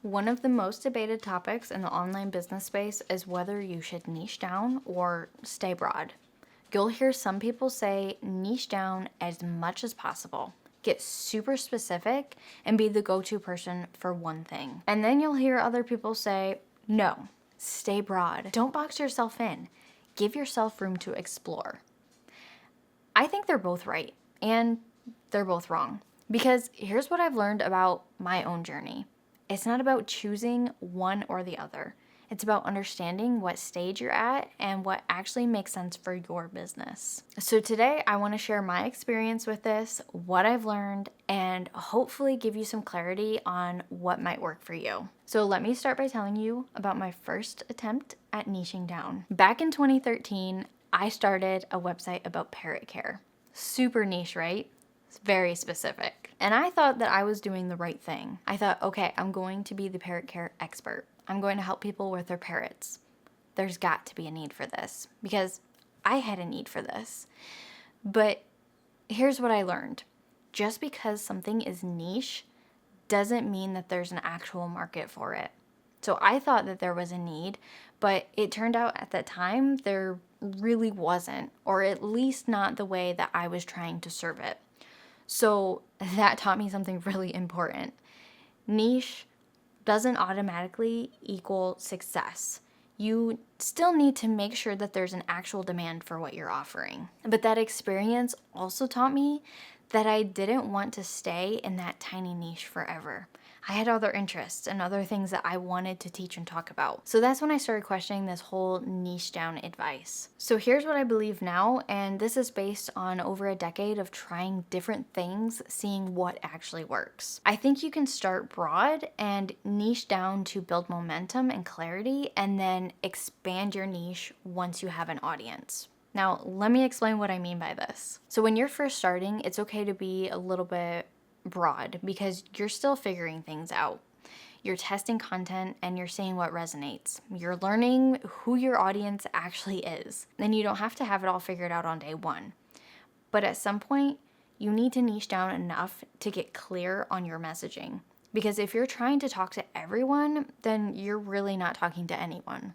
One of the most debated topics in the online business space is whether you should niche down or stay broad. You'll hear some people say niche down as much as possible, get super specific, and be the go-to person for one thing. And then you'll hear other people say, no, stay broad. Don't box yourself in. Give yourself room to explore. I think they're both right, and they're both wrong. Because here's what I've learned about my own journey. It's not about choosing one or the other. It's about understanding what stage you're at and what actually makes sense for your business. So today I want to share my experience with this, what I've learned, and hopefully give you some clarity on what might work for you. So let me start by telling you about my first attempt at niching down. Back in 2013, I started a website about parrot care. Super niche, right? It's very specific. And I thought that I was doing the right thing. I thought, okay, I'm going to be the parrot care expert. I'm going to help people with their parrots. There's got to be a need for this because I had a need for this. But here's what I learned. Just because something is niche doesn't mean that there's an actual market for it. So I thought that there was a need, but it turned out at that time there really wasn't, or at least not the way that I was trying to serve it. So that taught me something really important. Niche doesn't automatically equal success. You still need to make sure that there's an actual demand for what you're offering. But that experience also taught me that I didn't want to stay in that tiny niche forever. I had other interests and other things that I wanted to teach and talk about. So that's when I started questioning this whole niche down advice. So here's what I believe now, and this is based on over a decade of trying different things, seeing what actually works. I think you can start broad and niche down to build momentum and clarity, and then expand your niche once you have an audience. Now, let me explain what I mean by this. So when you're first starting, it's okay to be a little bit broad because you're still figuring things out. You're testing content and you're seeing what resonates. You're learning who your audience actually is. And you don't have to have it all figured out on day one. But at some point, you need to niche down enough to get clear on your messaging. Because if you're trying to talk to everyone, then you're really not talking to anyone.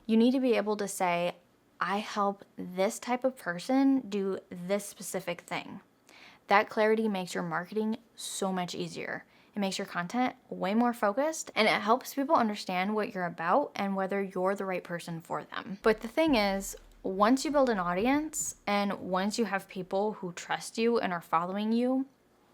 You need to be able to say, I help this type of person do this specific thing. That clarity makes your marketing so much easier. It makes your content way more focused, and it helps people understand what you're about and whether you're the right person for them. But the thing is, once you build an audience and once you have people who trust you and are following you,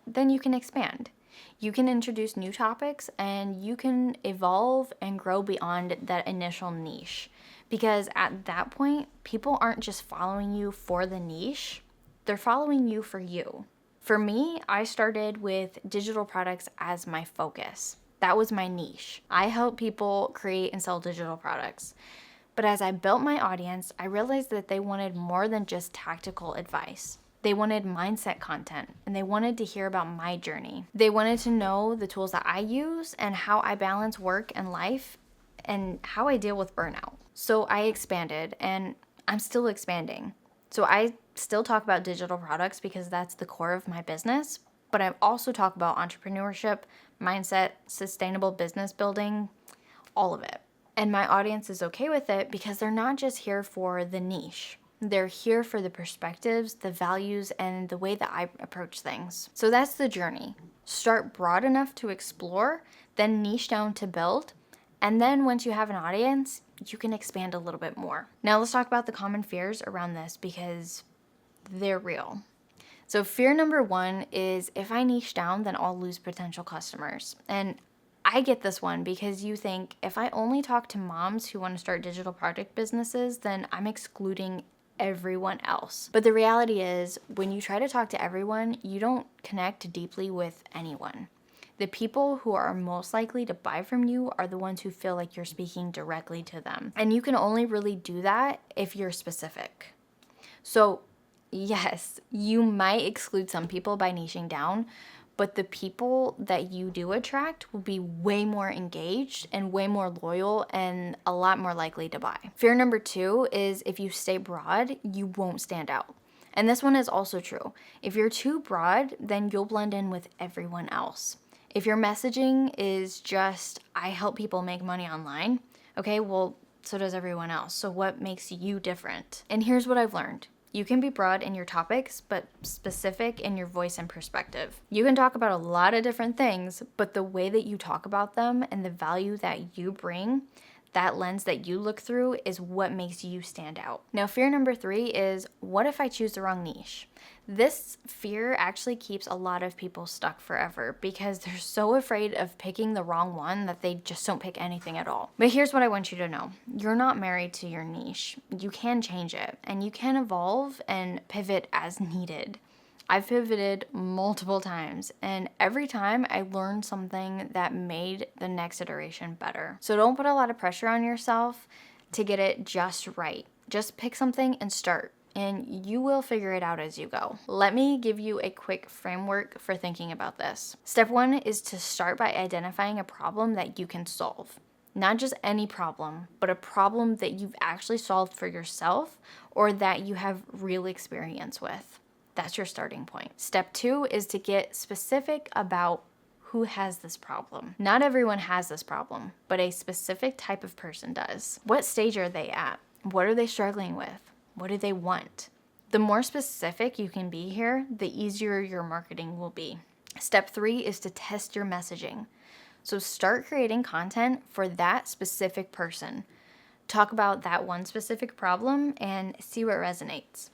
then you can expand. You can introduce new topics and you can evolve and grow beyond that initial niche. Because at that point, people aren't just following you for the niche, they're following you for you. For me, I started with digital products as my focus. That was my niche. I help people create and sell digital products. But as I built my audience, I realized that they wanted more than just tactical advice. They wanted mindset content, and they wanted to hear about my journey. They wanted to know the tools that I use and how I balance work and life and how I deal with burnout. So I expanded, and I'm still expanding. So I still talk about digital products because that's the core of my business, but I also talk about entrepreneurship, mindset, sustainable business building, all of it. And my audience is okay with it because they're not just here for the niche. They're here for the perspectives, the values, and the way that I approach things. So that's the journey. Start broad enough to explore, then niche down to build, and then once you have an audience, you can expand a little bit more. Now let's talk about the common fears around this because they're real. So fear number one is if I niche down, then I'll lose potential customers. And I get this one because you think if I only talk to moms who want to start digital product businesses, then I'm excluding everyone else. But the reality is when you try to talk to everyone, you don't connect deeply with anyone. The people who are most likely to buy from you are the ones who feel like you're speaking directly to them. And you can only really do that if you're specific. So yes, you might exclude some people by niching down, but the people that you do attract will be way more engaged and way more loyal and a lot more likely to buy. Fear number two is if you stay broad, you won't stand out. And this one is also true. If you're too broad, then you'll blend in with everyone else. If your messaging is just, I help people make money online, okay, well, so does everyone else. So what makes you different? And here's what I've learned. You can be broad in your topics, but specific in your voice and perspective. You can talk about a lot of different things, but the way that you talk about them and the value that you bring, that lens that you look through, is what makes you stand out. Now, fear number 3 is, what if I choose the wrong niche? This fear actually keeps a lot of people stuck forever because they're so afraid of picking the wrong one that they just don't pick anything at all. But here's what I want you to know. You're not married to your niche. You can change it and you can evolve and pivot as needed. I've pivoted multiple times, and every time I learned something that made the next iteration better. So don't put a lot of pressure on yourself to get it just right. Just pick something and start, and you will figure it out as you go. Let me give you a quick framework for thinking about this. Step 1 is to start by identifying a problem that you can solve. Not just any problem, but a problem that you've actually solved for yourself or that you have real experience with. That's your starting point. Step 2 is to get specific about who has this problem. Not everyone has this problem, but a specific type of person does. What stage are they at? What are they struggling with? What do they want? The more specific you can be here, the easier your marketing will be. Step 3 is to test your messaging. So start creating content for that specific person. Talk about that one specific problem and see what resonates.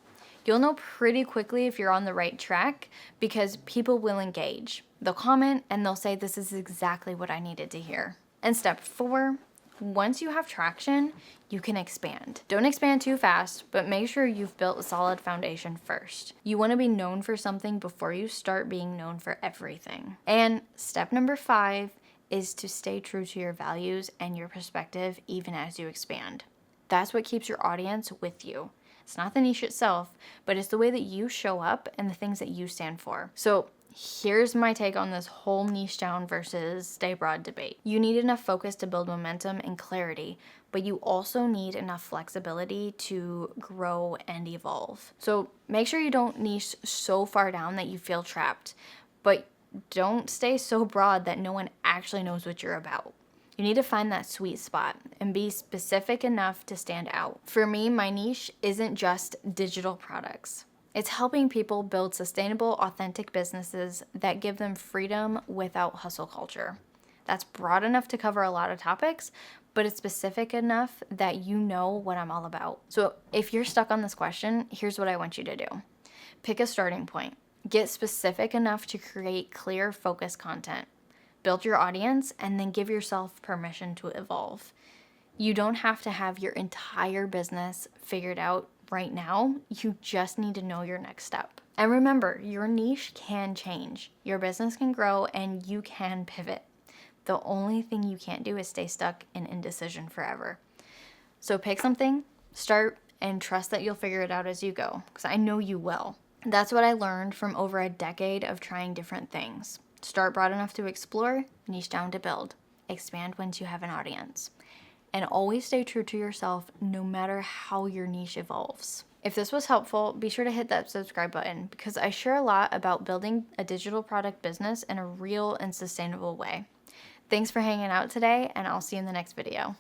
You'll know pretty quickly if you're on the right track because people will engage. They'll comment and they'll say, this is exactly what I needed to hear. And step 4, once you have traction, you can expand. Don't expand too fast, but make sure you've built a solid foundation first. You want to be known for something before you start being known for everything. And step number 5 is to stay true to your values and your perspective even as you expand. That's what keeps your audience with you. It's not the niche itself, but it's the way that you show up and the things that you stand for. So here's my take on this whole niche down versus stay broad debate. You need enough focus to build momentum and clarity, but you also need enough flexibility to grow and evolve. So make sure you don't niche so far down that you feel trapped, but don't stay so broad that no one actually knows what you're about. You need to find that sweet spot and be specific enough to stand out. For me, my niche isn't just digital products. It's helping people build sustainable, authentic businesses that give them freedom without hustle culture. That's broad enough to cover a lot of topics, but it's specific enough that you know what I'm all about. So if you're stuck on this question, here's what I want you to do. Pick a starting point. Get specific enough to create clear, focused content. Build your audience, and then give yourself permission to evolve. You don't have to have your entire business figured out right now. You just need to know your next step. And remember, your niche can change. Your business can grow, and you can pivot. The only thing you can't do is stay stuck in indecision forever. So pick something, start, and trust that you'll figure it out as you go, because I know you will. That's what I learned from over a decade of trying different things. Start broad enough to explore, niche down to build. Expand once you have an audience. And always stay true to yourself no matter how your niche evolves. If this was helpful, be sure to hit that subscribe button because I share a lot about building a digital product business in a real and sustainable way. Thanks for hanging out today, and I'll see you in the next video.